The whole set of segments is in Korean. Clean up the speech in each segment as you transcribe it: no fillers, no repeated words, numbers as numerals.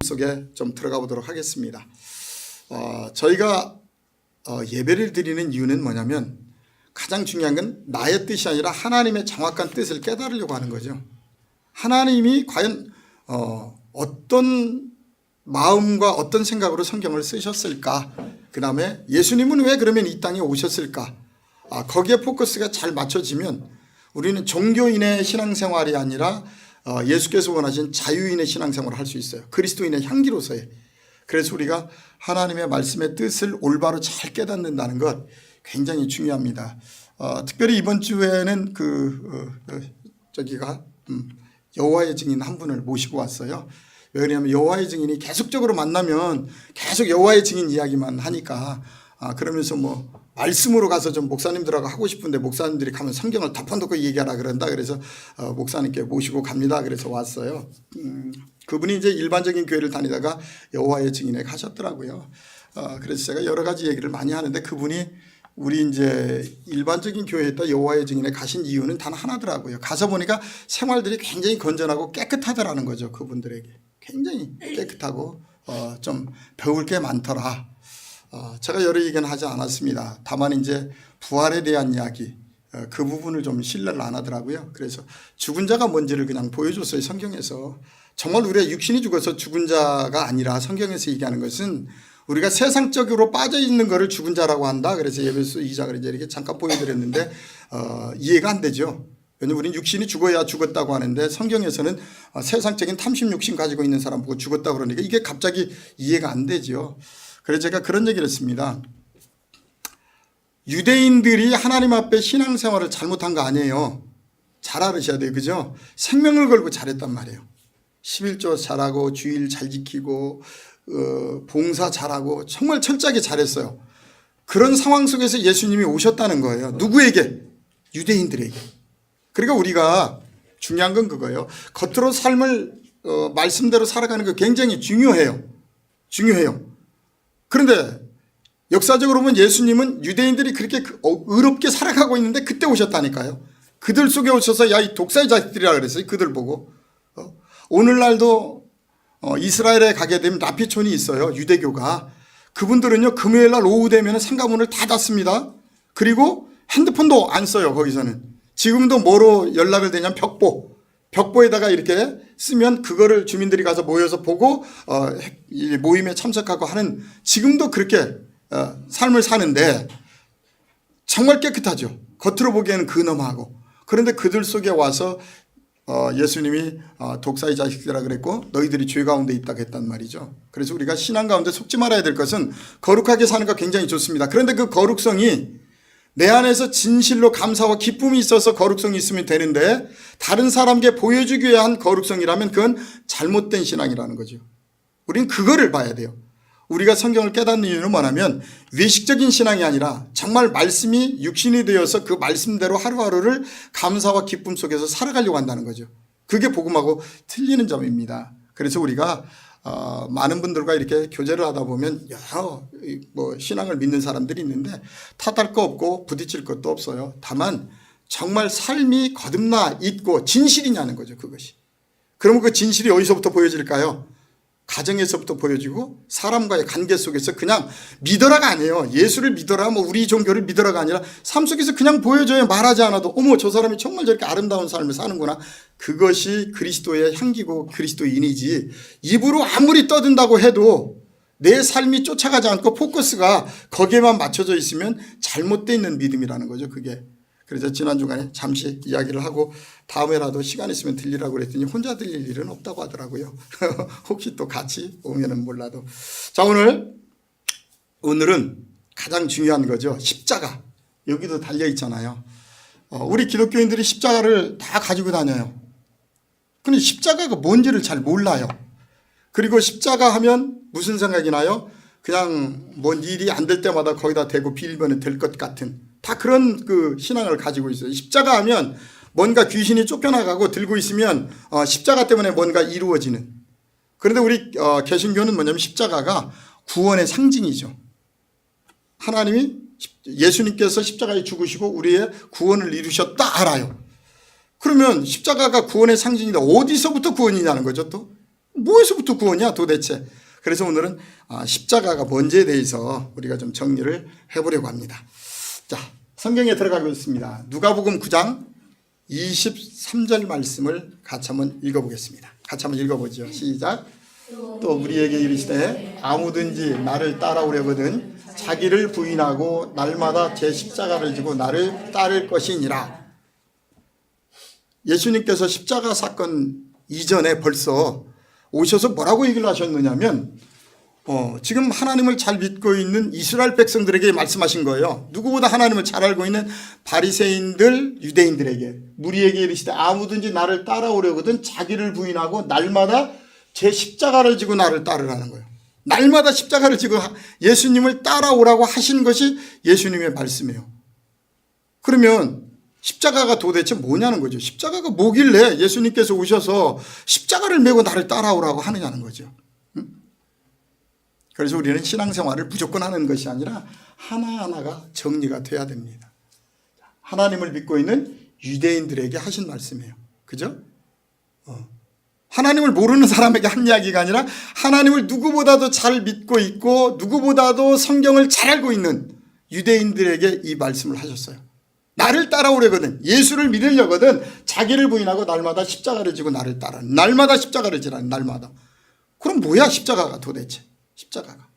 속에 좀 들어가 보도록 하겠습니다. 저희가 예배를 드리는 이유는 뭐냐면 가장 중요한 건 나의 뜻이 아니라 하나님의 정확한 뜻을 깨달으려고 하는 거죠. 하나님이 과연 어떤 마음과 어떤 생각으로 성경을 쓰셨을까? 그 다음에 예수님은 왜 그러면 이 땅에 오셨을까? 거기에 포커스가 잘 맞춰지면 우리는 종교인의 신앙생활이 아니라 예수께서 원하신 자유인의 신앙생활을 할 수 있어요. 그리스도인의 향기로서의. 그래서 우리가 하나님의 말씀의 뜻을 올바로 잘 깨닫는다는 것 굉장히 중요합니다. 특별히 이번 주에는 여호와의 증인 한 분을 모시고 왔어요. 왜 그러냐면 여호와의 증인이 계속적으로 만나면 계속 여호와의 증인 이야기만 하니까 그러면서 말씀으로 가서 좀 목사님들하고 하고 싶은데 목사님들이 가면 성경을 덮어놓고 얘기하라 그런다. 그래서 목사님께 모시고 갑니다. 그래서 왔어요. 그분이 이제 일반적인 교회를 다니다가 여호와의 증인에 가셨더라고요. 그래서 제가 여러 가지 얘기를 많이 하는데 그분이 우리 이제 일반적인 교회에다 여호와의 증인에 가신 이유는 단 하나더라고요. 가서 보니까 생활들이 굉장히 건전하고 깨끗하더라는 거죠. 그분들에게 굉장히 깨끗하고 좀 배울 게 많더라. 제가 여러 얘기는 하지 않았습니다. 다만 이제 부활에 대한 이야기 그 부분을 좀 신뢰를 안 하더라고요. 그래서 죽은 자가 뭔지를 그냥 보여줬어요. 성경에서. 정말 우리가 육신이 죽어서 죽은 자가 아니라 성경에서 얘기하는 것은 우리가 세상적으로 빠져 있는 것을 죽은 자라고 한다. 그래서 에베소 2장을 이제 이렇게 잠깐 보여드렸는데 이해가 안 되죠. 왜냐하면 우리는 육신이 죽어야 죽었다고 하는데 성경에서는 세상적인 탐심 욕심 가지고 있는 사람 보고 죽었다고 그러니까 이게 갑자기 이해가 안 되죠. 그래서 제가 그런 얘기를 했습니다. 유대인들이 하나님 앞에 신앙생활을 잘못한 거 아니에요. 잘 알으셔야 돼요. 그죠? 생명을 걸고 잘했단 말이에요. 11조 잘하고 주일 잘 지키고 봉사 잘하고 정말 철저하게 잘했어요. 그런 상황 속에서 예수님이 오셨다는 거예요. 누구에게? 유대인들에게. 그러니까 우리가 중요한 건 그거예요. 겉으로 삶을 말씀대로 살아가는 거 굉장히 중요해요. 그런데 역사적으로 보면 예수님은 유대인들이 그렇게 의롭게 살아가고 있는데 그때 오셨다니까요. 그들 속에 오셔서 야 이 독사의 자식들이라 그랬어요. 그들 보고. 오늘날도 이스라엘에 가게 되면 라피촌이 있어요. 유대교가. 그분들은요 금요일 날 오후 되면 상가문을 다 닫습니다. 그리고 핸드폰도 안 써요. 거기서는. 지금도 뭐로 연락을 되냐면 벽보에다가 이렇게 쓰면 그거를 주민들이 가서 모여서 보고 모임에 참석하고 하는 지금도 그렇게 삶을 사는데 정말 깨끗하죠. 겉으로 보기에는 근엄하고. 그런데 그들 속에 와서 예수님이 독사의 자식들이라 그랬고 너희들이 죄 가운데 있다고 했단 말이죠. 그래서 우리가 신앙 가운데 속지 말아야 될 것은 거룩하게 사는 거 굉장히 좋습니다. 그런데 그 거룩성이 내 안에서 진실로 감사와 기쁨이 있어서 거룩성이 있으면 되는데 다른 사람에게 보여주기 위한 거룩성이라면 그건 잘못된 신앙이라는 거죠. 우리는 그거를 봐야 돼요. 우리가 성경을 깨닫는 이유는 뭐냐면 외식적인 신앙이 아니라 정말 말씀이 육신이 되어서 그 말씀대로 하루하루를 감사와 기쁨 속에서 살아가려고 한다는 거죠. 그게 복음하고 틀리는 점입니다. 그래서 우리가 많은 분들과 이렇게 교제를 하다 보면 여러 신앙을 믿는 사람들이 있는데 탓할 거 없고 부딪힐 것도 없어요. 다만 정말 삶이 거듭나 있고 진실이냐는 거죠. 그것이. 그러면 그 진실이 어디서부터 보여질까요? 가정에서부터 보여지고 사람과의 관계 속에서 그냥 믿어라가 아니에요. 예수를 믿어라 우리 종교를 믿어라가 아니라 삶 속에서 그냥 보여줘야 말하지 않아도 어머 저 사람이 정말 저렇게 아름다운 삶을 사는구나. 그것이 그리스도의 향기고 그리스도인이지 입으로 아무리 떠든다고 해도 내 삶이 쫓아가지 않고 포커스가 거기에만 맞춰져 있으면 잘못되어 있는 믿음이라는 거죠. 그게. 그래서 지난 주간에 잠시 이야기를 하고 다음에라도 시간 있으면 들리라고 그랬더니 혼자 들릴 일은 없다고 하더라고요. 혹시 또 같이 오면은 몰라도. 자, 오늘은 가장 중요한 거죠. 십자가. 여기도 달려 있잖아요. 우리 기독교인들이 십자가를 다 가지고 다녀요. 근데 십자가가 뭔지를 잘 몰라요. 그리고 십자가 하면 무슨 생각이 나요? 그냥 뭔 일이 안 될 때마다 거기다 대고 빌면 될 것 같은 다 그런 그 신앙을 가지고 있어요. 십자가 하면 뭔가 귀신이 쫓겨나가고 들고 있으면 십자가 때문에 뭔가 이루어지는. 그런데 우리 개신교는 뭐냐면 십자가가 구원의 상징이죠. 하나님이 예수님께서 십자가에 죽으시고 우리의 구원을 이루셨다 알아요. 그러면 십자가가 구원의 상징인데 어디서부터 구원이냐는 거죠. 또 뭐에서부터 구원이야 도대체? 그래서 오늘은 십자가가 뭔지에 대해서 우리가 좀 정리를 해보려고 합니다. 자, 성경에 들어가겠습니다. 누가복음 9장 23절 말씀을 같이 한번 읽어보겠습니다. 같이 한번 읽어보죠. 시작. 또 우리에게 이르시되 아무든지 나를 따라오려거든 자기를 부인하고 날마다 제 십자가를 지고 나를 따를 것이니라. 예수님께서 십자가 사건 이전에 벌써 오셔서 뭐라고 얘기를 하셨느냐면 지금 하나님을 잘 믿고 있는 이스라엘 백성들에게 말씀하신 거예요. 누구보다 하나님을 잘 알고 있는 바리새인들 유대인들에게 무리에게 이르시되 아무든지 나를 따라오려거든 자기를 부인하고 날마다 제 십자가를 지고 나를 따르라는 거예요. 날마다 십자가를 지고 예수님을 따라오라고 하신 것이 예수님의 말씀이에요. 그러면 십자가가 도대체 뭐냐는 거죠. 십자가가 뭐길래 예수님께서 오셔서 십자가를 메고 나를 따라오라고 하느냐는 거죠. 그래서 우리는 신앙생활을 무조건 하는 것이 아니라 하나하나가 정리가 돼야 됩니다. 하나님을 믿고 있는 유대인들에게 하신 말씀이에요. 그죠? 하나님을 모르는 사람에게 한 이야기가 아니라 하나님을 누구보다도 잘 믿고 있고 누구보다도 성경을 잘 알고 있는 유대인들에게 이 말씀을 하셨어요. 나를 따라오려거든 예수를 믿으려거든 자기를 부인하고 날마다 십자가를 지고 나를 따라. 날마다 십자가를 지라는 날마다. 그럼 뭐야 십자가가 도대체. 십자가가.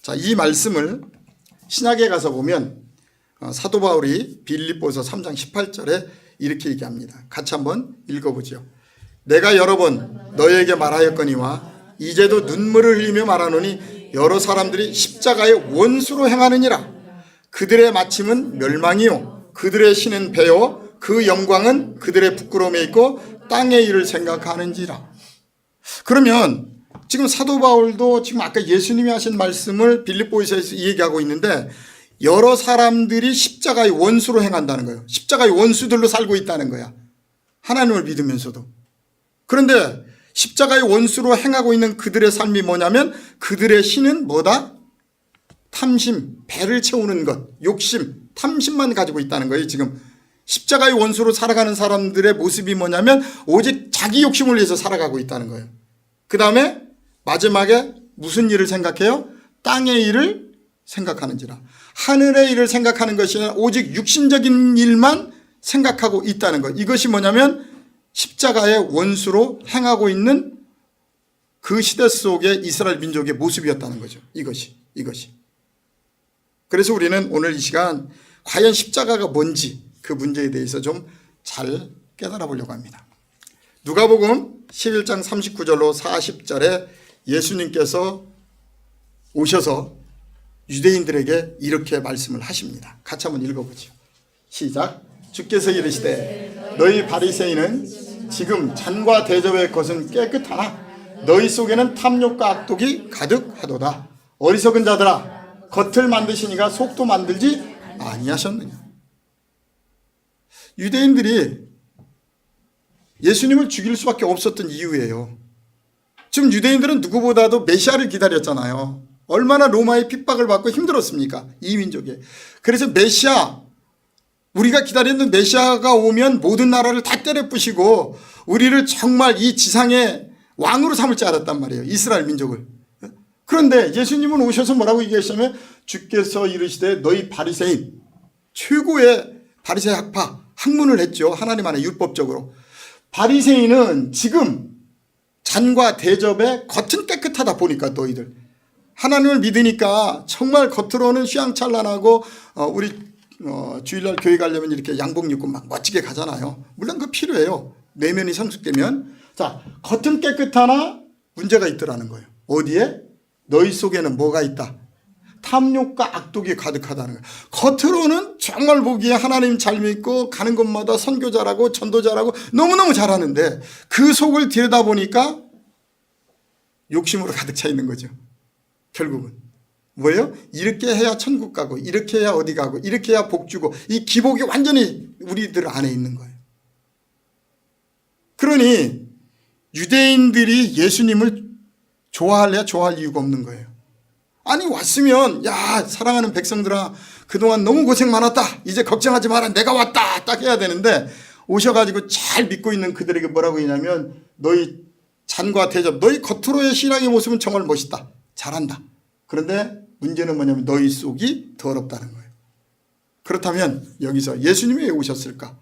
자, 이 말씀을 신약에 가서 보면 사도 바울이 빌립보서 3장 18절에 이렇게 얘기합니다. 같이 한번 읽어보죠. 내가 여러 번 너에게 말하였거니와 이제도 눈물을 흘리며 말하노니 여러 사람들이 십자가의 원수로 행하느니라. 그들의 마침은 멸망이요 그들의 신은 배요 그 영광은 그들의 부끄러움에 있고 땅의 일을 생각하는지라. 그러면 지금 사도 바울도 지금 아까 예수님이 하신 말씀을 빌립보에서 얘기하고 있는데 여러 사람들이 십자가의 원수로 행한다는 거예요. 십자가의 원수들로 살고 있다는 거야. 하나님을 믿으면서도. 그런데 십자가의 원수로 행하고 있는 그들의 삶이 뭐냐면 그들의 신은 뭐다? 탐심, 배를 채우는 것, 욕심, 탐심만 가지고 있다는 거예요. 지금 십자가의 원수로 살아가는 사람들의 모습이 뭐냐면 오직 자기 욕심을 위해서 살아가고 있다는 거예요. 그 다음에 마지막에 무슨 일을 생각해요? 땅의 일을 생각하는지라. 하늘의 일을 생각하는 것이 아니라 오직 육신적인 일만 생각하고 있다는 것. 이것이 뭐냐면 십자가의 원수로 행하고 있는 그 시대 속의 이스라엘 민족의 모습이었다는 거죠. 이것이. 그래서 우리는 오늘 이 시간 과연 십자가가 뭔지 그 문제에 대해서 좀 잘 깨달아 보려고 합니다. 누가복음 11장 39절로 40절에 예수님께서 오셔서 유대인들에게 이렇게 말씀을 하십니다. 같이 한번 읽어보죠. 시작. 주께서 이르시되 너희 바리새인은 지금 잔과 대접의 것은 깨끗하나 너희 속에는 탐욕과 악독이 가득하도다. 어리석은 자들아 겉을 만드시니가 속도 만들지 아니하셨느냐. 유대인들이 예수님을 죽일 수밖에 없었던 이유예요. 지금 유대인들은 누구보다도 메시아를 기다렸잖아요. 얼마나 로마의 핍박을 받고 힘들었습니까? 이 민족에. 그래서 메시아, 우리가 기다렸던 메시아가 오면 모든 나라를 다 때려 부시고 우리를 정말 이 지상의 왕으로 삼을 줄 알았단 말이에요. 이스라엘 민족을. 그런데 예수님은 오셔서 뭐라고 얘기하시냐면 주께서 이르시되 너희 바리새인, 최고의 바리새 학파, 학문을 했죠. 하나님 안에 율법적으로. 바리새인은 지금 잔과 대접에 겉은 깨끗하다 보니까 너희들 하나님을 믿으니까 정말 겉으로는 휘황찬란하고 우리 주일날 교회 가려면 이렇게 양복 입고 막 멋지게 가잖아요. 물론 그거 필요해요. 내면이 성숙되면. 자, 겉은 깨끗하나 문제가 있더라는 거예요. 어디에? 너희 속에는 뭐가 있다? 탐욕과 악독이 가득하다는 거예요. 겉으로는 정말 보기에 하나님 잘 믿고 가는 곳마다 선교 잘하고 전도 잘하고 너무너무 잘하는데 그 속을 들여다보니까 욕심으로 가득 차 있는 거죠. 결국은 뭐예요? 이렇게 해야 천국 가고 이렇게 해야 어디 가고 이렇게 해야 복 주고 이 기복이 완전히 우리들 안에 있는 거예요. 그러니 유대인들이 예수님을 좋아할래야 좋아할 이유가 없는 거예요. 아니 왔으면 야 사랑하는 백성들아 그동안 너무 고생 많았다. 이제 걱정하지 마라. 내가 왔다. 딱 해야 되는데 오셔가지고 잘 믿고 있는 그들에게 뭐라고 했냐면 너희 잔과 대접, 너희 겉으로의 신앙의 모습은 정말 멋있다, 잘한다. 그런데 문제는 뭐냐면 너희 속이 더럽다는 거예요. 그렇다면 여기서 예수님이 왜 오셨을까?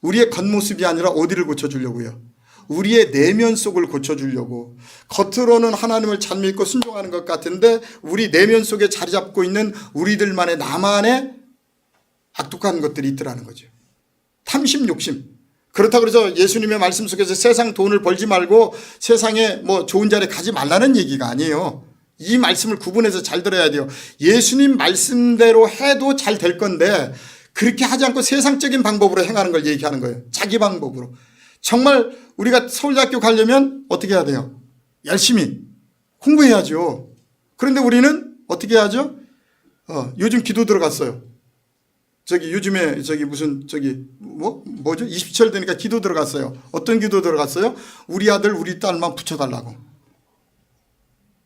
우리의 겉모습이 아니라 어디를 고쳐주려고요? 우리의 내면 속을 고쳐주려고. 겉으로는 하나님을 잘 믿고 순종하는 것 같은데 우리 내면 속에 자리 잡고 있는 우리들만의 나만의 악독한 것들이 있더라는 거죠. 탐심, 욕심. 그렇다고 해서 예수님의 말씀 속에서 세상 돈을 벌지 말고 세상에 뭐 좋은 자리에 가지 말라는 얘기가 아니에요. 이 말씀을 구분해서 잘 들어야 돼요. 예수님 말씀대로 해도 잘 될 건데 그렇게 하지 않고 세상적인 방법으로 행하는 걸 얘기하는 거예요. 자기 방법으로. 정말 우리가 서울대학교 가려면 어떻게 해야 돼요? 열심히 공부해야죠. 그런데 우리는 어떻게 해야죠? 요즘 기도 들어갔어요. 요즘에 무슨 뭐죠? 20절 되니까 기도 들어갔어요. 어떤 기도 들어갔어요? 우리 아들 우리 딸만 붙여달라고.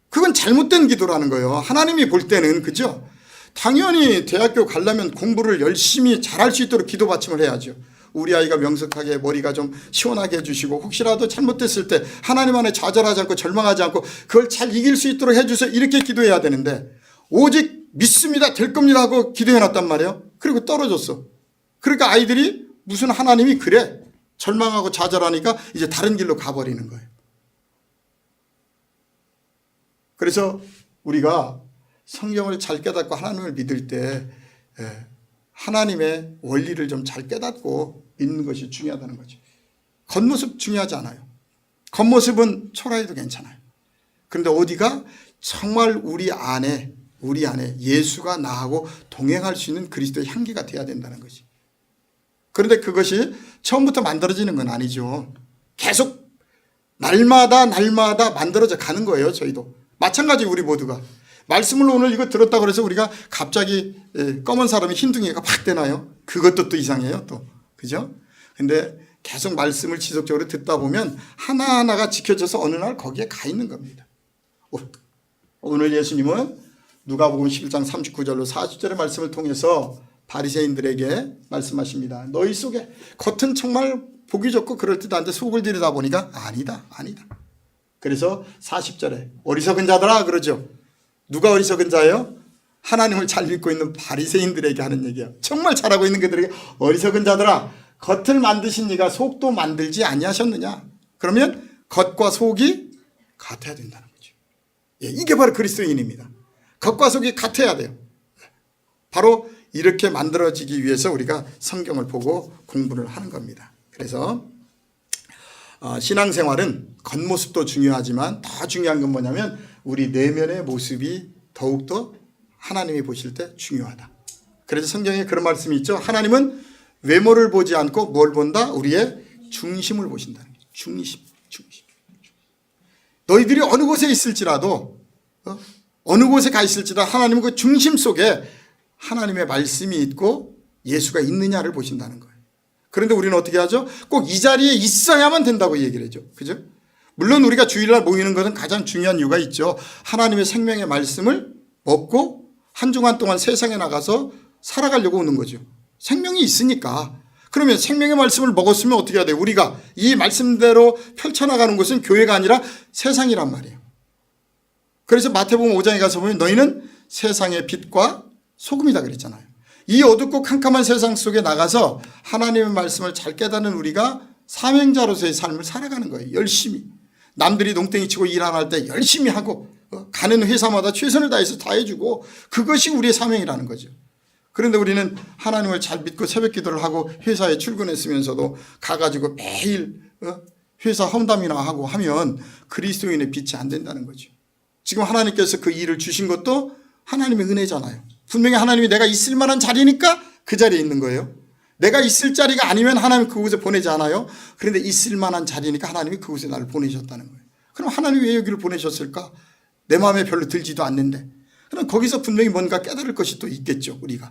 그건 잘못된 기도라는 거예요. 하나님이 볼 때는. 그죠? 당연히 대학교 가려면 공부를 열심히 잘할 수 있도록 기도 받침을 해야죠. 우리 아이가 명석하게 머리가 좀 시원하게 해주시고 혹시라도 잘못됐을 때 하나님 안에 좌절하지 않고 절망하지 않고 그걸 잘 이길 수 있도록 해주세요. 이렇게 기도해야 되는데 오직 믿습니다, 될 겁니다 하고 기도해놨단 말이에요. 그리고 떨어졌어. 그러니까 아이들이 무슨 하나님이 그래 절망하고 좌절하니까 이제 다른 길로 가버리는 거예요. 그래서 우리가 성경을 잘 깨닫고 하나님을 믿을 때 하나님의 원리를 좀 잘 깨닫고 믿는 것이 중요하다는 거죠. 겉모습 중요하지 않아요. 겉모습은 초라해도 괜찮아요. 그런데 어디가 정말 우리 안에 예수가 나하고 동행할 수 있는 그리스도의 향기가 돼야 된다는 거지. 그런데 그것이 처음부터 만들어지는 건 아니죠. 계속 날마다 만들어져 가는 거예요. 저희도 마찬가지. 우리 모두가 말씀을 오늘 이거 들었다고 해서 우리가 갑자기 검은 사람이 흰둥이가 팍 되나요? 그것도 또 이상해요. 또 그죠? 근데 계속 말씀을 지속적으로 듣다 보면 하나하나가 지켜져서 어느 날 거기에 가 있는 겁니다. 오늘 예수님은 누가복음 11장 39절로 40절의 말씀을 통해서 바리새인들에게 말씀하십니다. 너희 속에 겉은 정말 보기 좋고 그럴듯한데 속을 들여다보니까 아니다. 그래서 40절에 어리석은 자들아 그러죠. 누가 어리석은 자예요? 하나님을 잘 믿고 있는 바리새인들에게 하는 얘기야. 정말 잘하고 있는 그들에게 어리석은 자들아 겉을 만드신 이가 속도 만들지 아니하셨느냐. 그러면 겉과 속이 같아야 된다는 거죠. 이게 바로 그리스도인입니다. 겉과 속이 같아야 돼요. 바로 이렇게 만들어지기 위해서 우리가 성경을 보고 공부를 하는 겁니다. 그래서 신앙생활은 겉모습도 중요하지만 더 중요한 건 뭐냐면 우리 내면의 모습이 더욱더 하나님이 보실 때 중요하다. 그래서 성경에 그런 말씀이 있죠. 하나님은 외모를 보지 않고 뭘 본다? 우리의 중심을 보신다는 거죠. 중심. 너희들이 어느 곳에 있을지라도 어느 곳에 가 있을지라도 하나님은 그 중심 속에 하나님의 말씀이 있고 예수가 있느냐를 보신다는 거예요. 그런데 우리는 어떻게 하죠? 꼭 이 자리에 있어야만 된다고 얘기를 하죠. 그죠? 물론 우리가 주일날 모이는 것은 가장 중요한 이유가 있죠. 하나님의 생명의 말씀을 먹고 한 주간 동안 세상에 나가서 살아가려고 오는 거죠. 생명이 있으니까. 그러면 생명의 말씀을 먹었으면 어떻게 해야 돼요? 우리가 이 말씀대로 펼쳐나가는 것은 교회가 아니라 세상이란 말이에요. 그래서 마태복음 5장에 가서 보면 너희는 세상의 빛과 소금이다 그랬잖아요. 이 어둡고 캄캄한 세상 속에 나가서 하나님의 말씀을 잘 깨닫는 우리가 사명자로서의 삶을 살아가는 거예요. 열심히. 남들이 농땡이 치고 일 안 할 때 열심히 하고 가는 회사마다 최선을 다해서 다 해주고 그것이 우리의 사명이라는 거죠. 그런데 우리는 하나님을 잘 믿고 새벽 기도를 하고 회사에 출근했으면서도 가가지고 매일 회사 험담이나 하고 하면 그리스도인의 빛이 안 된다는 거죠. 지금 하나님께서 그 일을 주신 것도 하나님의 은혜잖아요. 분명히 하나님이 내가 있을 만한 자리니까 그 자리에 있는 거예요. 내가 있을 자리가 아니면 하나님 그곳에 보내지 않아요. 그런데 있을 만한 자리니까 하나님이 그곳에 나를 보내셨다는 거예요. 그럼 하나님이 왜 여기를 보내셨을까? 내 마음에 별로 들지도 않는데. 그럼 거기서 분명히 뭔가 깨달을 것이 또 있겠죠. 우리가.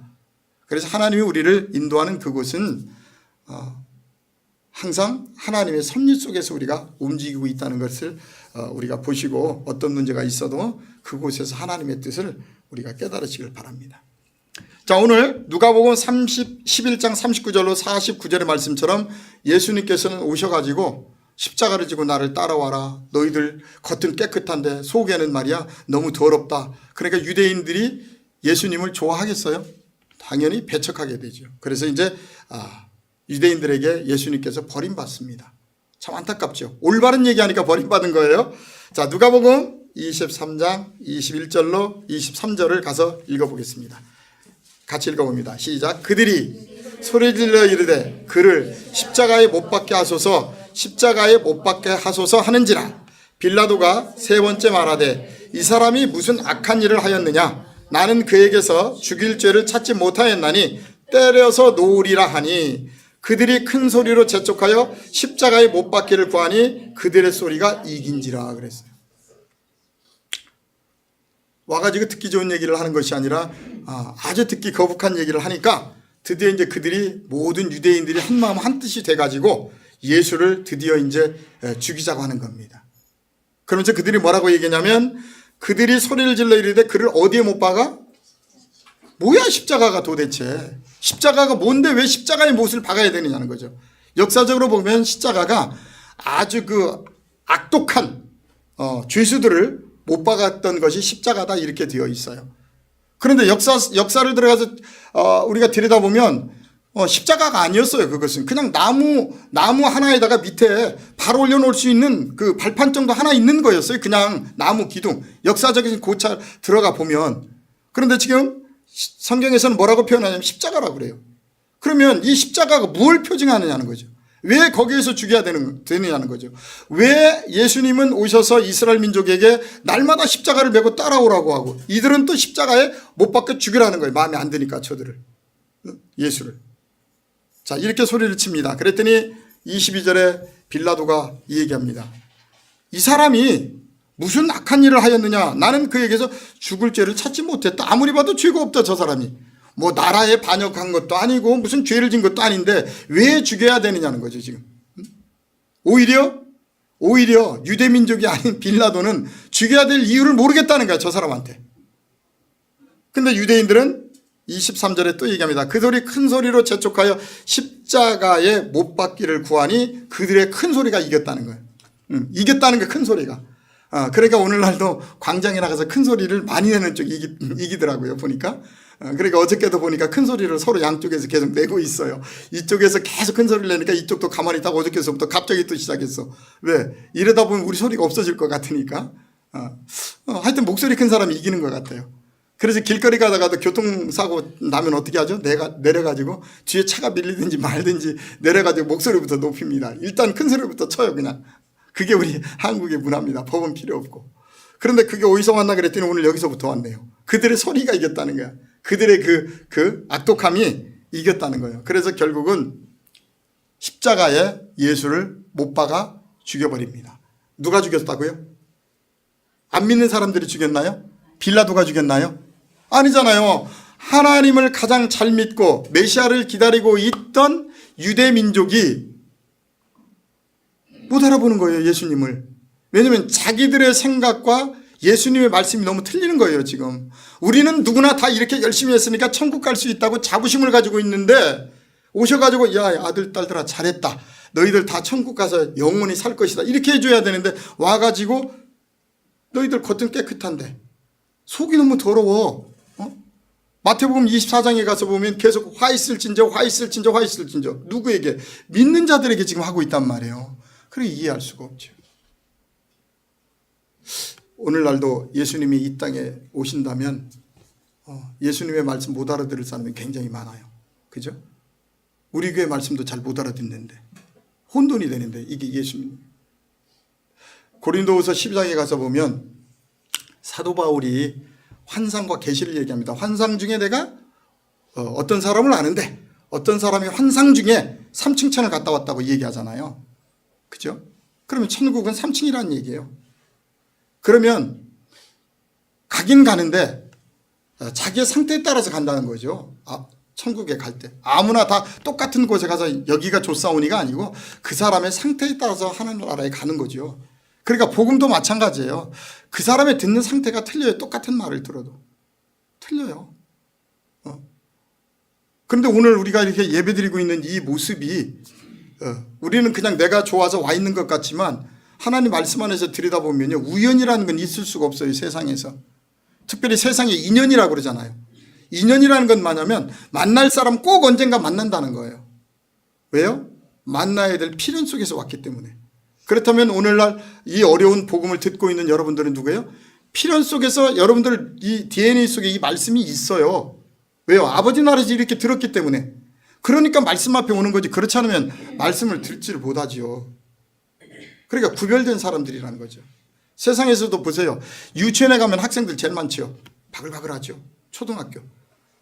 그래서 하나님이 우리를 인도하는 그곳은 항상 하나님의 섭리 속에서 우리가 움직이고 있다는 것을 우리가 보시고 어떤 문제가 있어도 그곳에서 하나님의 뜻을 우리가 깨달으시길 바랍니다. 자, 오늘 누가복음 11장 39절로 49절의 말씀처럼 예수님께서는 오셔가지고 십자가를 지고 나를 따라와라. 너희들 겉은 깨끗한데 속에는 말이야 너무 더럽다. 그러니까 유대인들이 예수님을 좋아하겠어요? 당연히 배척하게 되죠. 그래서 이제 유대인들에게 예수님께서 버림받습니다. 참 안타깝죠. 올바른 얘기하니까 버림받은 거예요. 자, 누가복음 23장 21절로 23절을 가서 읽어보겠습니다. 같이 읽어봅니다. 시작. 그들이 소리질러 이르되 그를 십자가에 못 박게 하소서, 십자가에 못 박게 하소서 하는지라. 빌라도가 세 번째 말하되 이 사람이 무슨 악한 일을 하였느냐? 나는 그에게서 죽일 죄를 찾지 못하였나니 때려서 놓으리라 하니 그들이 큰 소리로 재촉하여 십자가에 못 박기를 구하니 그들의 소리가 이긴지라 그랬어요. 와가지고 듣기 좋은 얘기를 하는 것이 아니라 아주 듣기 거북한 얘기를 하니까 드디어 이제 그들이 모든 유대인들이 한 마음 한 뜻이 돼가지고 예수를 드디어 이제 죽이자고 하는 겁니다. 그러면서 그들이 뭐라고 얘기냐면 그들이 소리를 질러 이르되 그를 어디에 못 박아? 뭐야 십자가가 도대체? 십자가가 뭔데 왜 십자가에 못을 박아야 되느냐는 거죠. 역사적으로 보면 십자가가 아주 그 악독한 죄수들을 못 박았던 것이 십자가다 이렇게 되어 있어요. 그런데 역사를 들어가서 우리가 들여다보면 십자가가 아니었어요. 그것은 그냥 나무 하나에다가 밑에 발 올려놓을 수 있는 그 발판 정도 하나 있는 거였어요. 그냥 나무 기둥. 역사적인 고찰 들어가 보면. 그런데 지금 성경에서는 뭐라고 표현하냐면 십자가라고 그래요. 그러면 이 십자가가 무엇을 표징하느냐는 거죠. 왜 거기에서 죽여야 되느냐는 거죠. 왜 예수님은 오셔서 이스라엘 민족에게 날마다 십자가를 메고 따라오라고 하고 이들은 또 십자가에 못 박혀 죽이라는 거예요. 마음에 안 드니까 저들을. 예수를. 자, 이렇게 소리를 칩니다. 그랬더니 22절에 빌라도가 이 얘기합니다. 이 사람이 무슨 악한 일을 하였느냐? 나는 그에게서 죽을 죄를 찾지 못했다. 아무리 봐도 죄가 없다 저 사람이. 뭐 나라에 반역한 것도 아니고 무슨 죄를 진 것도 아닌데 왜 죽여야 되느냐는 거죠 지금. 오히려 유대민족이 아닌 빌라도는 죽여야 될 이유를 모르겠다는 거야 저 사람한테. 근데 유대인들은 23절에 또 얘기합니다. 그 소리 큰 소리로 재촉하여 십자가에 못 박기를 구하니 그들의 큰 소리가 이겼다는 거예요. 이겼다는 게 큰 소리가. 그러니까 오늘날도 광장에 나가서 큰 소리를 많이 내는 쪽이 이기더라고요 보니까. 그러니까 어저께도 보니까 큰 소리를 서로 양쪽에서 계속 내고 있어요. 이쪽에서 계속 큰 소리를 내니까 이쪽도 가만히 있다가 어저께서부터 갑자기 또 시작했어. 왜? 이러다 보면 우리 소리가 없어질 것 같으니까. 하여튼 목소리 큰 사람이 이기는 것 같아요. 그래서 길거리 가다가도 교통사고 나면 어떻게 하죠? 내려가지고 뒤에 차가 밀리든지 말든지 내려가지고 목소리부터 높입니다. 일단 큰 소리부터 쳐요 그냥. 그게 우리 한국의 문화입니다. 법은 필요 없고. 그런데 그게 어디서 왔나 그랬더니 오늘 여기서부터 왔네요. 그들의 소리가 이겼다는 거야. 그들의 그 악독함이 이겼다는 거예요. 그래서 결국은 십자가에 예수를 못 박아 죽여버립니다. 누가 죽였다고요? 안 믿는 사람들이 죽였나요? 빌라도가 죽였나요? 아니잖아요. 하나님을 가장 잘 믿고 메시아를 기다리고 있던 유대 민족이 못 알아보는 거예요 예수님을. 왜냐하면 자기들의 생각과 예수님의 말씀이 너무 틀리는 거예요 지금. 우리는 누구나 다 이렇게 열심히 했으니까 천국 갈 수 있다고 자부심을 가지고 있는데 오셔가지고 야 아들 딸들아 잘했다. 너희들 다 천국 가서 영원히 살 것이다. 이렇게 해줘야 되는데 와가지고 너희들 겉은 깨끗한데 속이 너무 더러워. 마태복음 24장에 가서 보면 계속 화 있을진저 누구에게? 믿는 자들에게 지금 하고 있단 말이에요. 그래 이해할 수가 없죠. 오늘날도 예수님이 이 땅에 오신다면 예수님의 말씀 못 알아들을 사람이 굉장히 많아요. 그죠? 우리 교회 말씀도 잘 못 알아듣는데 혼돈이 되는데 이게 예수님. 고린도후서 12장에 가서 보면 사도 바울이 환상과 계시를 얘기합니다. 환상 중에 내가 어떤 사람을 아는데 어떤 사람이 환상 중에 3층천을 갔다 왔다고 얘기하잖아요. 그죠? 그러면 천국은 3층이라는 얘기예요. 그러면 가긴 가는데 자기의 상태에 따라서 간다는 거죠. 천국에 갈 때 아무나 다 똑같은 곳에 가서 여기가 좋사오니가 아니고 그 사람의 상태에 따라서 하늘나라에 가는 거죠. 그러니까 복음도 마찬가지예요. 그 사람의 듣는 상태가 틀려요. 똑같은 말을 들어도 틀려요. 그런데 오늘 우리가 이렇게 예배드리고 있는 이 모습이 우리는 그냥 내가 좋아서 와 있는 것 같지만 하나님 말씀 안에서 들여다보면요, 우연이라는 건 있을 수가 없어요. 세상에서. 특별히 세상에 인연이라고 그러잖아요. 인연이라는 건 뭐냐면 만날 사람 꼭 언젠가 만난다는 거예요. 왜요? 만나야 될 필연 속에서 왔기 때문에. 그렇다면 오늘날 이 어려운 복음을 듣고 있는 여러분들은 누구예요? 필연 속에서 여러분들 이 DNA 속에 이 말씀이 있어요. 왜요? 아버지 나라에서 이렇게 들었기 때문에. 그러니까 말씀 앞에 오는 거지. 그렇지 않으면 말씀을 듣지를 못하지요. 그러니까 구별된 사람들이라는 거죠. 세상에서도 보세요. 유치원에 가면 학생들 제일 많지요. 바글바글하죠. 초등학교.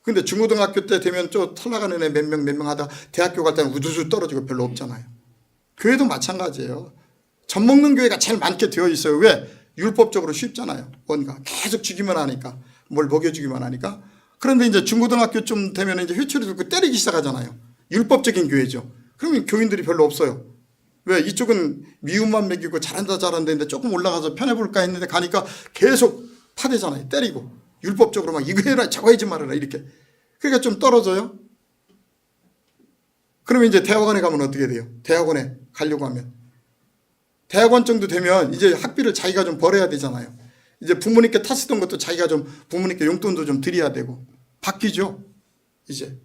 근데 중고등학교 때 되면 좀 탈락하는 애 몇 명 하다 대학교 갈 때는 우두두 떨어지고 별로 없잖아요. 교회도 마찬가지예요. 젖먹는 교회가 제일 많게 되어 있어요. 왜? 율법적으로 쉽잖아요. 뭔가 계속 주기만 하니까, 뭘 먹여주기만 하니까. 그런데 이제 중고등학교쯤 되면 이제 회초리 들고 때리기 시작하잖아요. 율법적인 교회죠. 그러면 교인들이 별로 없어요. 왜? 이쪽은 미움만 먹이고 잘한다 했는데 조금 올라가서 편해볼까 했는데 가니까 계속 파대잖아요. 때리고 율법적으로 막 이거 해라 저거 하지 말아라 이렇게. 그러니까 좀 떨어져요. 그러면 이제 대학원에 가면 어떻게 돼요? 대학원에 가려고 하면 대학원 정도 되면 이제 학비를 자기가 좀 벌어야 되잖아요. 이제 부모님께 탔었던 것도 자기가 좀 부모님께 용돈도 좀 드려야 되고 바뀌죠. 이제.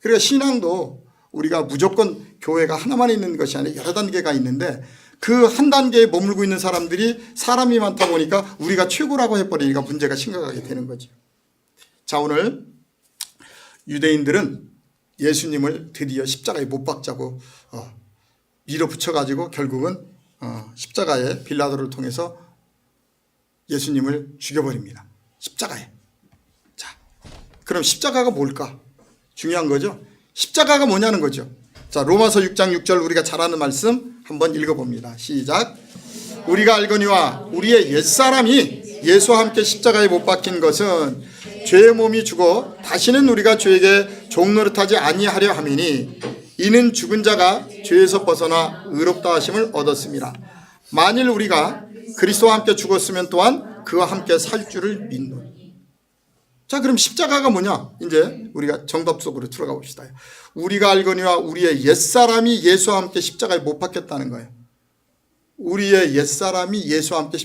그러니까 신앙도 우리가 무조건 교회가 하나만 있는 것이 아니라 여러 단계가 있는데 그 한 단계에 머물고 있는 사람들이 사람이 많다 보니까 우리가 최고라고 해버리니까 문제가 심각하게 되는 거죠. 자, 오늘 유대인들은 예수님을 드디어 십자가에 못 박자고 밀어붙여가지고 결국은 십자가에 빌라도를 통해서 예수님을 죽여버립니다. 십자가에. 자, 그럼 십자가가 뭘까? 중요한 거죠. 십자가가 뭐냐는 거죠. 자, 로마서 6장 6절 우리가 잘 아는 말씀 한번 읽어봅니다. 시작. 우리가 알거니와 우리의 옛사람이 예수와 함께 십자가에 못 박힌 것은 죄의 몸이 죽어 다시는 우리가 죄에게 종노릇하지 아니하려 함이니 이는 죽은 자가 죄에서 벗어나 의롭다 하심을 얻었습니다. 만일 우리가 그리스도와 함께 죽었으면 또한 그와 함께 살 줄을 믿노니. 자, 그럼 십자가가 뭐냐? 이제 우리가 정답 속으로 들어가 봅시다. 우리가 알거니와 우리의 옛사람이 예수와 함께 십자가에 못 박혔다는 거예요. 우리의 옛사람이 예수와 함께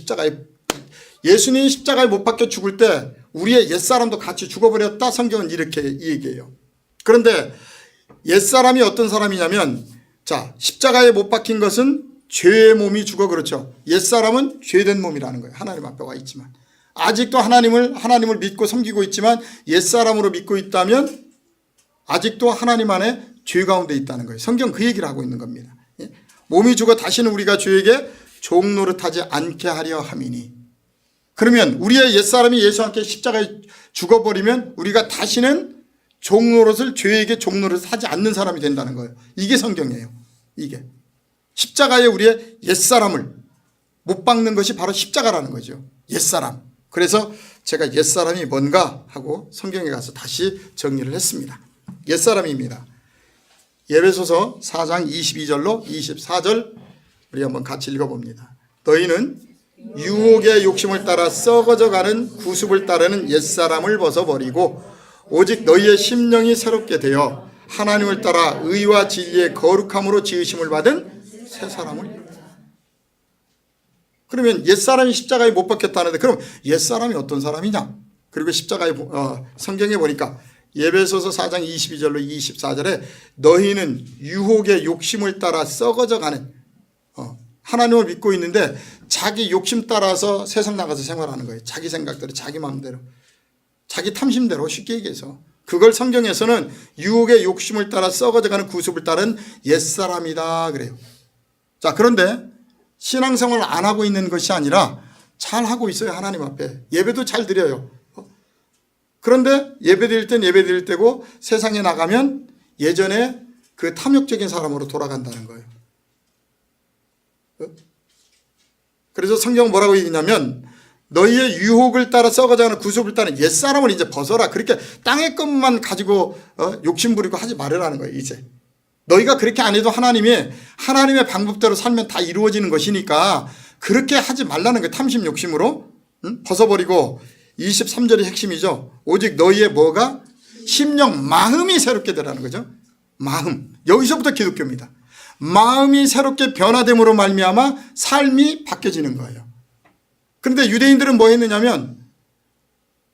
예수님이 십자가에 못 박혀 죽을 때 우리의 옛사람도 같이 죽어버렸다. 성경은 이렇게 얘기해요. 그런데 옛사람이 어떤 사람이냐면, 자, 십자가에 못 박힌 것은 죄의 몸이 죽어, 그렇죠. 옛사람은 죄된 몸이라는 거예요. 하나님 앞에 와 있지만. 아직도 하나님을 믿고 섬기고 있지만 옛사람으로 믿고 있다면 아직도 하나님 안에 죄 가운데 있다는 거예요. 성경 그 얘기를 하고 있는 겁니다. 몸이 죽어 다시는 우리가 죄에게 종노릇하지 않게 하려 함이니. 그러면 우리의 옛사람이 예수와 함께 십자가에 죽어버리면 우리가 다시는 죄에게 종노릇을 하지 않는 사람이 된다는 거예요. 이게 성경이에요. 이게. 십자가에 우리의 옛사람을 못 박는 것이 바로 십자가라는 거죠. 옛사람. 그래서 제가 옛사람이 뭔가 하고 성경에 가서 다시 정리를 했습니다. 옛사람입니다. 에베소서 4장 22절로 24절 우리 한번 같이 읽어봅니다. 너희는 유혹의 욕심을 따라 썩어져가는 구습을 따르는 옛사람을 벗어버리고 오직 너희의 심령이 새롭게 되어 하나님을 따라 의와 진리의 거룩함으로 지으심을 받은 새 사람을. 그러면 옛사람이 십자가에 못 박혔다는데 그럼 옛사람이 어떤 사람이냐? 그리고 십자가에 성경에 보니까 에베소서 4장 22절로 24절에 너희는 유혹의 욕심을 따라 썩어져가는 하나님을 믿고 있는데 자기 욕심 따라서 세상 나가서 생활하는 거예요. 자기 생각대로 자기 마음대로 자기 탐심대로 쉽게 얘기해서 그걸 성경에서는 유혹의 욕심을 따라 썩어져가는 구습을 따른 옛사람이다 그래요. 자, 그런데 신앙생활을 안 하고 있는 것이 아니라 잘 하고 있어요. 하나님 앞에. 예배도 잘 드려요. 그런데 예배 드릴 땐 예배 드릴 때고 세상에 나가면 예전에 그 탐욕적인 사람으로 돌아간다는 거예요. 그래서 성경은 뭐라고 얘기냐면 너희의 유혹을 따라 썩어가는 구습을 따른 옛사람을 이제 벗어라. 그렇게 땅의 것만 가지고 욕심 부리고 하지 말으라는 거예요. 이제. 너희가 그렇게 안 해도 하나님의 방법대로 살면 다 이루어지는 것이니까 그렇게 하지 말라는 거예요. 탐심 욕심으로 벗어버리고 23절이 핵심이죠. 오직 너희의 뭐가? 심령 마음이 새롭게 되라는 거죠. 마음. 여기서부터 기독교입니다. 마음이 새롭게 변화됨으로 말미암아 삶이 바뀌어지는 거예요. 그런데 유대인들은 뭐 했느냐면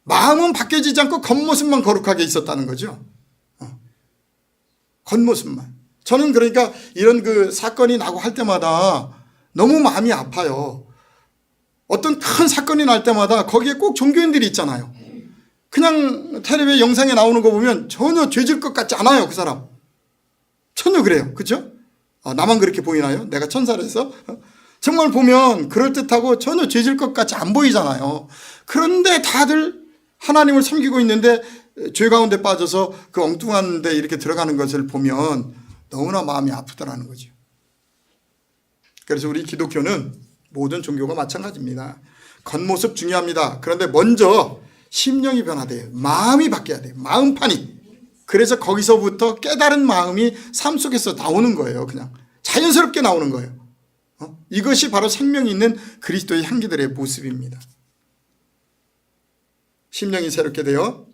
마음은 바뀌어지지 않고 겉모습만 거룩하게 있었다는 거죠. 겉모습만. 저는 그러니까 이런 그 사건이 나고 할 때마다 너무 마음이 아파요. 어떤 큰 사건이 날 때마다 거기에 꼭 종교인들이 있잖아요. 그냥 텔레비전 영상에 나오는 거 보면 전혀 죄질 것 같지 않아요, 그 사람. 전혀 그래요. 그죠? 나만 그렇게 보이나요? 내가 천사라서? 정말 보면 그럴듯하고 전혀 죄질 것 같이 안 보이잖아요. 그런데 다들 하나님을 섬기고 있는데 죄 가운데 빠져서 그 엉뚱한 데 이렇게 들어가는 것을 보면 너무나 마음이 아프다라는 거죠. 그래서 우리 기독교는 모든 종교가 마찬가지입니다. 겉모습 중요합니다. 그런데 먼저 심령이 변화돼요. 마음이 바뀌어야 돼요. 마음판이. 그래서 거기서부터 깨달은 마음이 삶 속에서 나오는 거예요. 그냥 자연스럽게 나오는 거예요. 이것이 바로 생명이 있는 그리스도의 향기들의 모습입니다. 심령이 새롭게 되어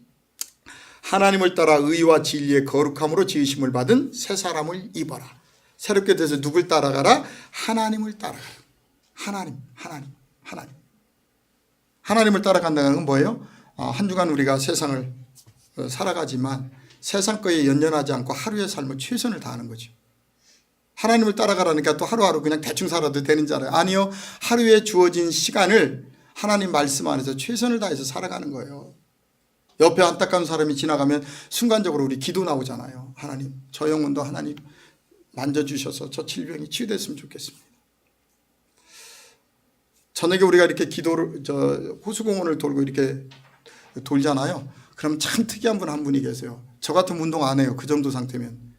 하나님을 따라 의와 진리의 거룩함으로 지으심을 받은 새 사람을 입어라. 새롭게 돼서 누굴 따라가라? 하나님을 따라가라. 하나님을 따라간다는 건 뭐예요? 한 주간 우리가 세상을 살아가지만 세상 거에 연연하지 않고 하루의 삶을 최선을 다하는 거죠. 하나님을 따라가라니까 또 하루하루 그냥 대충 살아도 되는 줄 알아요. 아니요. 하루에 주어진 시간을 하나님 말씀 안에서 최선을 다해서 살아가는 거예요. 옆에 안타까운 사람이 지나가면 순간적으로 우리 기도 나오잖아요. 하나님, 저 영혼도 하나님 만져주셔서 저 질병이 치유됐으면 좋겠습니다. 저녁에 우리가 이렇게 기도를 호수공원을 돌고 이렇게 돌잖아요. 그럼 참 특이한 분 한 분이 계세요. 저 같으면 운동 안 해요. 그 정도 상태면.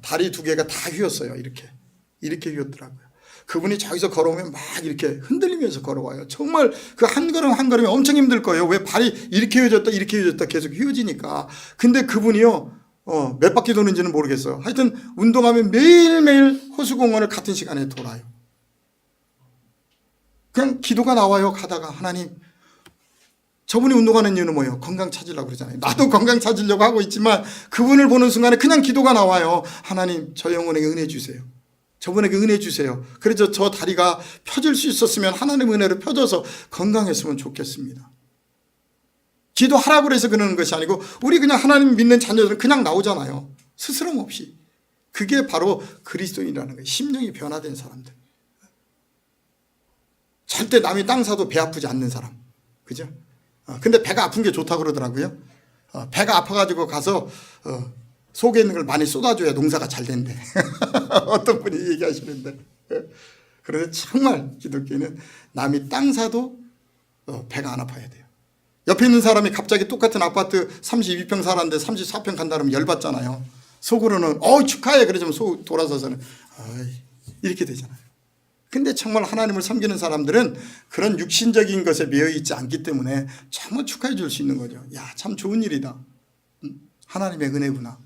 다리 두 개가 다 휘었어요. 이렇게 휘었더라고요. 그분이 저기서 걸어오면 막 이렇게 흔들리면서 걸어와요. 정말 그 한 걸음 한 걸음이 엄청 힘들 거예요. 왜 발이 이렇게 휘어졌다 계속 휘어지니까. 근데 그분이요. 몇 바퀴 도는지는 모르겠어요. 하여튼 운동하면 매일매일 호수공원을 같은 시간에 돌아요. 그냥 기도가 나와요. 가다가 하나님, 저분이 운동하는 이유는 뭐예요? 건강 찾으려고 그러잖아요. 나도 건강 찾으려고 하고 있지만 그분을 보는 순간에 그냥 기도가 나와요. 하나님, 저 영혼에게 은혜 주세요. 저분에게 은혜 주세요. 그래서 저 다리가 펴질 수 있었으면 하나님의 은혜로 펴져서 건강했으면 좋겠습니다. 기도하라고 그래서 그러는 것이 아니고 우리 그냥 하나님 믿는 자녀들은 그냥 나오잖아요. 스스럼 없이. 그게 바로 그리스도인이라는 거예요. 심령이 변화된 사람들. 절대 남이 땅 사도 배 아프지 않는 사람. 그죠? 근데 배가 아픈 게 좋다고 그러더라고요. 배가 아파가지고 가서 속에 있는 걸 많이 쏟아줘야 농사가 잘 된대. 어떤 분이 얘기하시는데. 그런데 정말 기독교는 남이 땅 사도 배가 안 아파야 돼요. 옆에 있는 사람이 갑자기 똑같은 아파트 32평 살았는데 34평 간다 그러면 열받잖아요. 속으로는 축하해. 그러지만 속 돌아서서는 이렇게 되잖아요. 근데 정말 하나님을 섬기는 사람들은 그런 육신적인 것에 매여있지 않기 때문에 정말 축하해 줄 수 있는 거죠. 야, 참 좋은 일이다. 하나님의 은혜구나.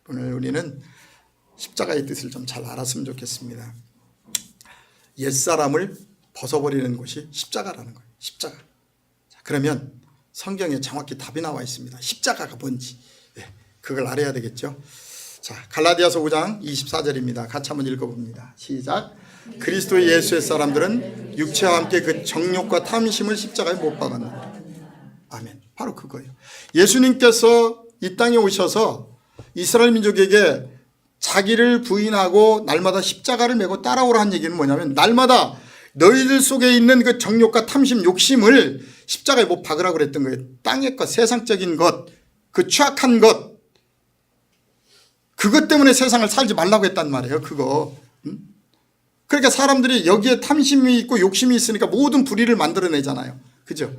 오늘 우리는 십자가의 뜻을 좀 잘 알았으면 좋겠습니다. 옛사람을 벗어버리는 것이 십자가라는 거예요. 십자가. 자, 그러면 성경에 정확히 답이 나와 있습니다. 십자가가 뭔지. 그걸 알아야 되겠죠. 자, 갈라디아서 5장 24절입니다. 같이 한번 읽어봅니다. 시작. 그리스도 예수의 사람들은 육체와 함께 그 정욕과 탐심을 십자가에 못 박았느니라. 아멘. 바로 그거예요. 예수님께서 이 땅에 오셔서 이스라엘 민족에게 자기를 부인하고 날마다 십자가를 메고 따라오라 한 얘기는 뭐냐면 날마다 너희들 속에 있는 그 정욕과 탐심, 욕심을 십자가에 못 박으라고 그랬던 거예요. 땅의 것, 세상적인 것, 그 취약한 것, 그것 때문에 세상을 살지 말라고 했단 말이에요. 그거. 그러니까 사람들이 여기에 탐심이 있고 욕심이 있으니까 모든 불의를 만들어내잖아요. 그죠?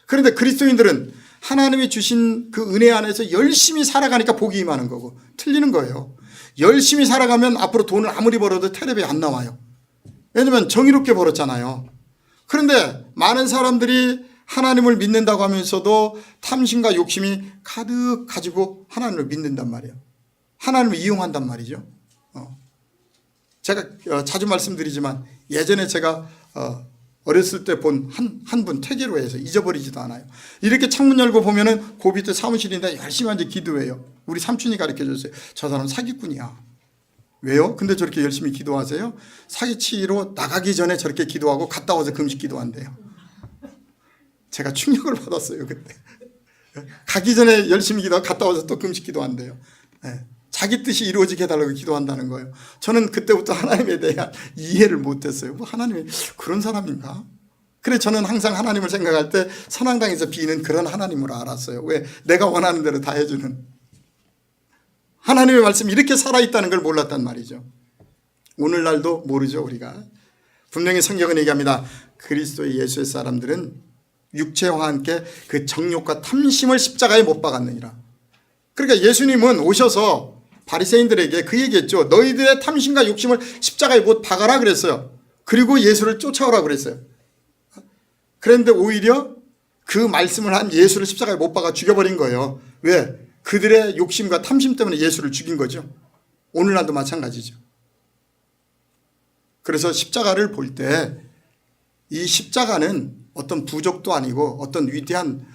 그런데 그리스도인들은 하나님이 주신 그 은혜 안에서 열심히 살아가니까 복이 임하는 거고 틀리는 거예요. 열심히 살아가면 앞으로 돈을 아무리 벌어도 텔레비에 안 나와요. 왜냐하면 정의롭게 벌었잖아요. 그런데 많은 사람들이 하나님을 믿는다고 하면서도 탐심과 욕심이 가득 가지고 하나님을 믿는단 말이에요. 하나님을 이용한단 말이죠. 제가 자주 말씀드리지만 예전에 제가 어렸을 때 본 한 분 퇴계로해서 잊어버리지도 않아요. 이렇게 창문 열고 보면은 그 밑에 사무실인데 열심히 앉아 기도해요. 우리 삼촌이 가르쳐줬어요. 저 사람 사기꾼이야. 왜요? 근데 저렇게 열심히 기도하세요? 사기치러 나가기 전에 저렇게 기도하고 갔다 와서 금식 기도한대요. 제가 충격을 받았어요, 그때. 가기 전에 열심히 기도하고 갔다 와서 또 금식 기도한대요. 네. 자기 뜻이 이루어지게 해달라고 기도한다는 거예요. 저는 그때부터 하나님에 대한 이해를 못했어요. 뭐 하나님이 그런 사람인가? 그래 저는 항상 하나님을 생각할 때 선앙당에서 비는 그런 하나님으로 알았어요. 왜? 내가 원하는 대로 다 해주는. 하나님의 말씀이 이렇게 살아있다는 걸 몰랐단 말이죠. 오늘날도 모르죠, 우리가. 분명히 성경은 얘기합니다. 그리스도의 예수의 사람들은 육체와 함께 그 정욕과 탐심을 십자가에 못 박았느니라. 그러니까 예수님은 오셔서 바리새인들에게 그 얘기했죠. 너희들의 탐심과 욕심을 십자가에 못 박아라 그랬어요. 그리고 예수를 쫓아오라 그랬어요. 그런데 오히려 그 말씀을 한 예수를 십자가에 못 박아 죽여버린 거예요. 왜? 그들의 욕심과 탐심 때문에 예수를 죽인 거죠. 오늘날도 마찬가지죠. 그래서 십자가를 볼 때 이 십자가는 어떤 부족도 아니고 어떤 위대한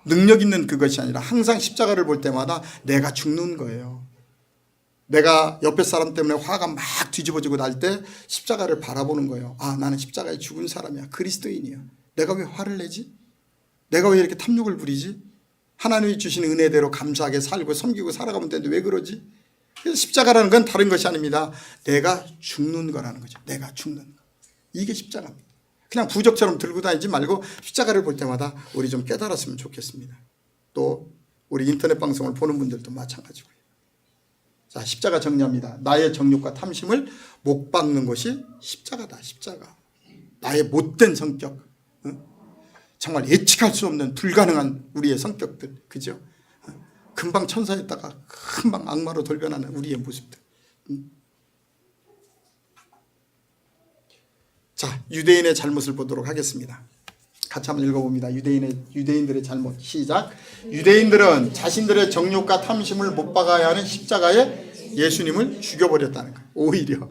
능력 있는 그것이 아니라 항상 십자가를 볼 때마다 내가 죽는 거예요. 내가 옆에 사람 때문에 화가 막 뒤집어지고 날 때 십자가를 바라보는 거예요. 아, 나는 십자가에 죽은 사람이야. 그리스도인이야. 내가 왜 화를 내지? 내가 왜 이렇게 탐욕을 부리지? 하나님이 주신 은혜대로 감사하게 살고 섬기고 살아가면 되는데 왜 그러지? 그래서 십자가라는 건 다른 것이 아닙니다. 내가 죽는 거라는 거죠. 내가 죽는 거. 이게 십자가입니다. 그냥 부적처럼 들고 다니지 말고 십자가를 볼 때마다 우리 좀 깨달았으면 좋겠습니다. 또 우리 인터넷 방송을 보는 분들도 마찬가지고요. 자, 십자가 정리합니다. 나의 정욕과 탐심을 못 박는 것이 십자가다. 십자가. 나의 못된 성격, 정말 예측할 수 없는 불가능한 우리의 성격들, 그죠? 금방 천사였다가 금방 악마로 돌변하는 우리의 모습들. 자, 유대인의 잘못을 보도록 하겠습니다. 같이 한번 읽어봅니다. 유대인들의 잘못. 시작. 유대인들은 자신들의 정욕과 탐심을 못 박아야 하는 십자가에 예수님을 죽여버렸다는 거예요. 오히려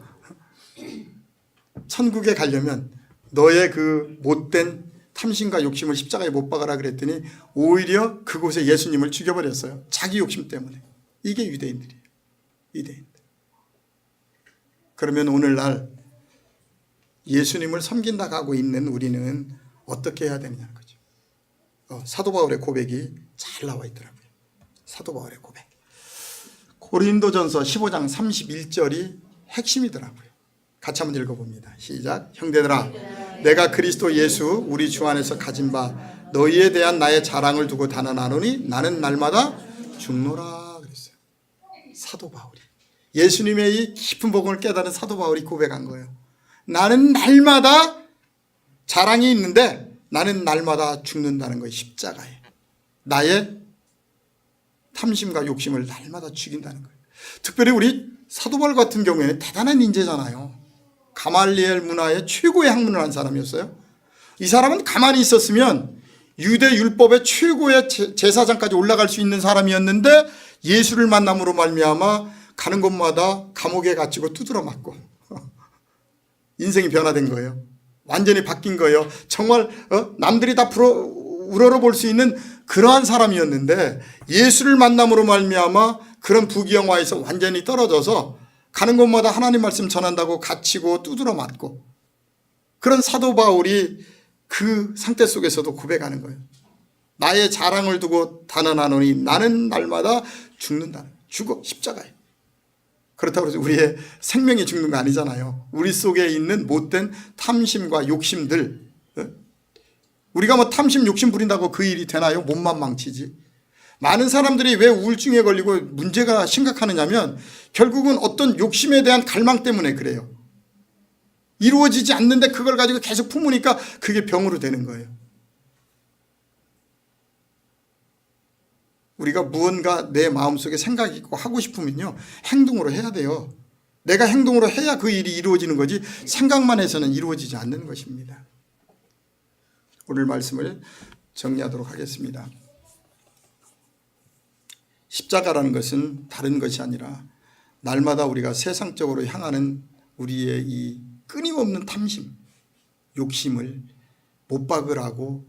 천국에 가려면 너의 그 못된 탐심과 욕심을 십자가에 못 박아라 그랬더니 오히려 그곳에 예수님을 죽여버렸어요. 자기 욕심 때문에. 이게 유대인들이에요. 유대인들. 그러면 오늘날 예수님을 섬긴다고 하고 있는 우리는 어떻게 해야 되느냐는 거죠. 사도 바울의 고백이 잘 나와 있더라고요. 사도 바울의 고백. 고린도전서 15장 31절이 핵심이더라고요. 같이 한번 읽어봅니다. 시작. 형제들아, 내가 그리스도 예수 우리 주 안에서 가진 바 너희에 대한 나의 자랑을 두고 단언하노니 나는 날마다 죽노라 그랬어요. 사도 바울이. 예수님의 이 깊은 복음을 깨달은 사도 바울이 고백한 거예요. 나는 날마다 자랑이 있는데 나는 날마다 죽는다는 거예요. 십자가에. 나의 탐심과 욕심을 날마다 죽인다는 거예요. 특별히 우리 사도 바울 같은 경우에는 대단한 인재잖아요. 가말리엘 문화의 최고의 학문을 한 사람이었어요. 이 사람은 가만히 있었으면 유대 율법의 최고의 제사장까지 올라갈 수 있는 사람이었는데 예수를 만남으로 말미암아 가는 곳마다 감옥에 갇히고 두드러 맞고 인생이 변화된 거예요. 완전히 바뀐 거예요. 정말 남들이 다 우러러볼 수 있는 그러한 사람이었는데 예수를 만남으로 말미암아 그런 부귀영화에서 완전히 떨어져서 가는 곳마다 하나님 말씀 전한다고 갇히고 두드러 맞고 그런 사도 바울이 그 상태 속에서도 고백하는 거예요. 나의 자랑을 두고 단언하노니 나는 날마다 죽는다. 죽어 십자가에. 그렇다고 해서 우리의 생명이 죽는 거 아니잖아요. 우리 속에 있는 못된 탐심과 욕심들. 우리가 뭐 탐심 욕심 부린다고 그 일이 되나요? 몸만 망치지. 많은 사람들이 왜 우울증에 걸리고 문제가 심각하느냐면 결국은 어떤 욕심에 대한 갈망 때문에 그래요. 이루어지지 않는데 그걸 가지고 계속 품으니까 그게 병으로 되는 거예요. 우리가 무언가 내 마음속에 생각이 있고 하고 싶으면요. 행동으로 해야 돼요. 내가 행동으로 해야 그 일이 이루어지는 거지 생각만 해서는 이루어지지 않는 것입니다. 오늘 말씀을 정리하도록 하겠습니다. 십자가라는 것은 다른 것이 아니라 날마다 우리가 세상적으로 향하는 우리의 이 끊임없는 탐심, 욕심을 못 박으라고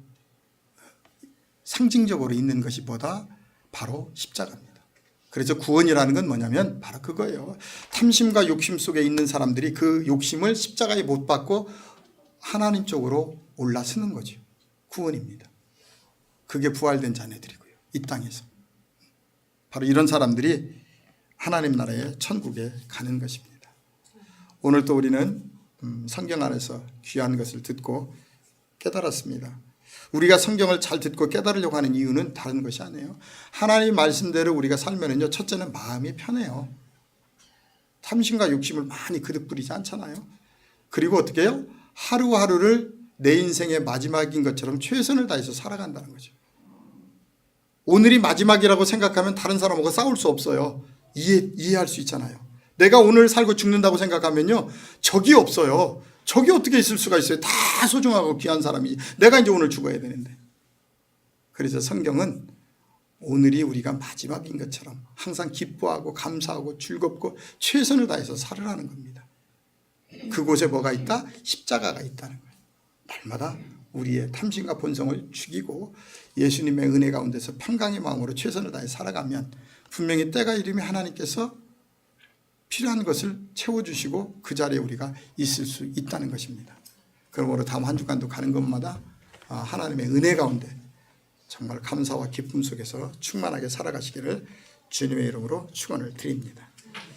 상징적으로 있는 것이 뭐다? 바로 십자가입니다. 그래서 구원이라는 건 뭐냐면 바로 그거예요. 탐심과 욕심 속에 있는 사람들이 그 욕심을 십자가에 못 박고 하나님 쪽으로 올라서는 거죠. 구원입니다. 그게 부활된 자녀들이고요. 이 땅에서. 바로 이런 사람들이 하나님 나라의 천국에 가는 것입니다. 오늘 또 우리는 성경 안에서 귀한 것을 듣고 깨달았습니다. 우리가 성경을 잘 듣고 깨달으려고 하는 이유는 다른 것이 아니에요. 하나님 말씀대로 우리가 살면은요, 첫째는 마음이 편해요. 탐심과 욕심을 많이 그득부리지 않잖아요. 그리고 어떻게 해요? 하루하루를 내 인생의 마지막인 것처럼 최선을 다해서 살아간다는 거죠. 오늘이 마지막이라고 생각하면 다른 사람하고 싸울 수 없어요. 이해할 수 있잖아요. 내가 오늘 살고 죽는다고 생각하면요, 적이 없어요. 적이 어떻게 있을 수가 있어요. 다 소중하고 귀한 사람이. 내가 이제 오늘 죽어야 되는데. 그래서 성경은 오늘이 우리가 마지막인 것처럼 항상 기뻐하고 감사하고 즐겁고 최선을 다해서 살으라는 겁니다. 그곳에 뭐가 있다? 십자가가 있다는 거예요. 날마다 우리의 탐심과 본성을 죽이고 예수님의 은혜 가운데서 평강의 마음으로 최선을 다해 살아가면 분명히 때가 이르면 하나님께서 필요한 것을 채워주시고 그 자리에 우리가 있을 수 있다는 것입니다. 그러므로 다음 한 주간도 가는 것마다 하나님의 은혜 가운데 정말 감사와 기쁨 속에서 충만하게 살아가시기를 주님의 이름으로 축원을 드립니다.